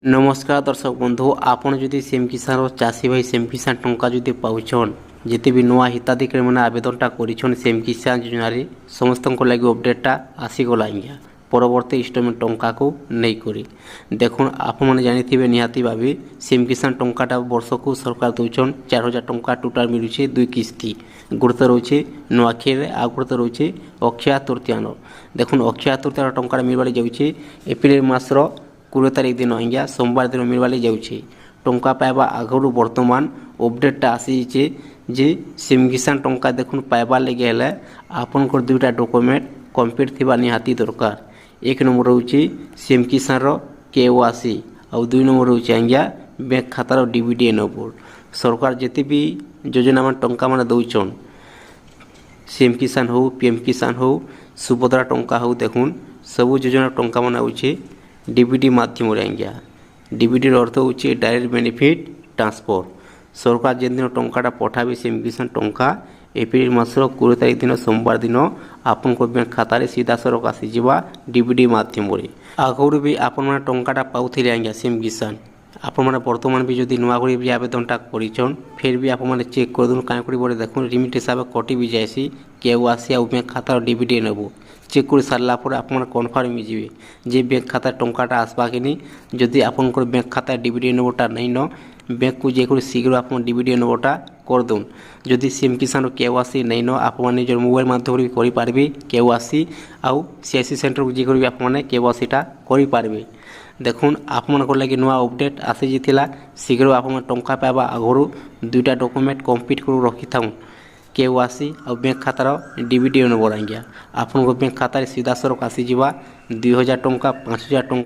नमस्कार दर्शक बंधु आपण जदि सेम किसान चाषी भाई सेम किसान टंका जदि पाउछन जिते भी नुआ हिताधिकारी मैंने आवेदनटा करिछन सेम किसान योजना समस्त लगे अपडेटा आसीगला आज्ञा परवर्ती इंस्टलमेंट टंका को नहीं करी देखुन आप मैंने जानी निहाती भावी सेम किसान टंकाटा वर्ष को सरकार दौन 4000 टंका टोटाल मिलूचे दुई किस्ती गुरुत्व रोचे नुआखी आ गुरुत्व रोचे अक्षय तृतीयान देखुन अक्षय तृतीय टंका मिलवार जाऊे एप्रिल मासर 20 तारीख दिन आज्ञा सोमवार दिन मिलवाले जाऊे टंका पाइबा आगु बर्तमान अपडेटा आसीचे जे सेम किसान टंका देखुन पाइबार लगे हेले आपनकर दुईटा डॉक्यूमेंट कंप्लीट थिबा निहाती दरकार। एक नंबर होची सेम किसान केवासी और दुई नंबर होची आज्ञा बैंक खातार डीबीडी एनबोर्ड सरकार जिते भी योजना मान टंका मान दौन सेम किसान हो पीएम किसान हो सुभद्रा टंका हो देखुन सबू योजना टंका मान आउचे डीबीडी माध्यम आज्ञा डीबीडी अर्थ हूँ डायरेक्ट बेनिफिट ट्रांसफर सरकार जिन दिन टंकाटा पठाबे सेम किसान टंका एप्रिल मासर 20 तारीख दिन सोमवार दिन आपन बैंक खातार सीधा सरक आसीजा डीबीडी माध्यम आगुरी भी आपण मैंने टंकाटा पाऊले आज्ञा सेम किसान आपण मैंने बर्तमान भी जब नुआ भी आवेदनटा कर फिर भी आप चेक कर दून कहीं बोले देखो रिमिट हिसाब से कटि भी जाएसी केवासी आ बैंक खातार डीबीडी नेबू चेक कर सारापर आप कनफर्म होइए जे बैंक खाता टंकाटा आसवा कि नहीं जदि आपंकर बैंक खाता डीबीडी नंबरटा नहीं न बैंक को जे शीघ्र आप डीबीडी नंबरटा कर दून जदि सेम किसान केवासी नहीं न आप निजर मोबाइल माध्यम भी करें केवासी आउ सीआईसी सेंटर को जी आप केवासीटा करें देखुन आप लगे नुआ अपडेट आसी जाता शीघ्र आप टंका पाइबा आगु दुईटा डॉक्यूमेंट कंप्लीट कर रखी था केवासी और बैंक खातार डीबीडी नंबर आज्ञा आपन बैंक खातार सीधा सरक आसीजा 2000 टंका 5000 टंका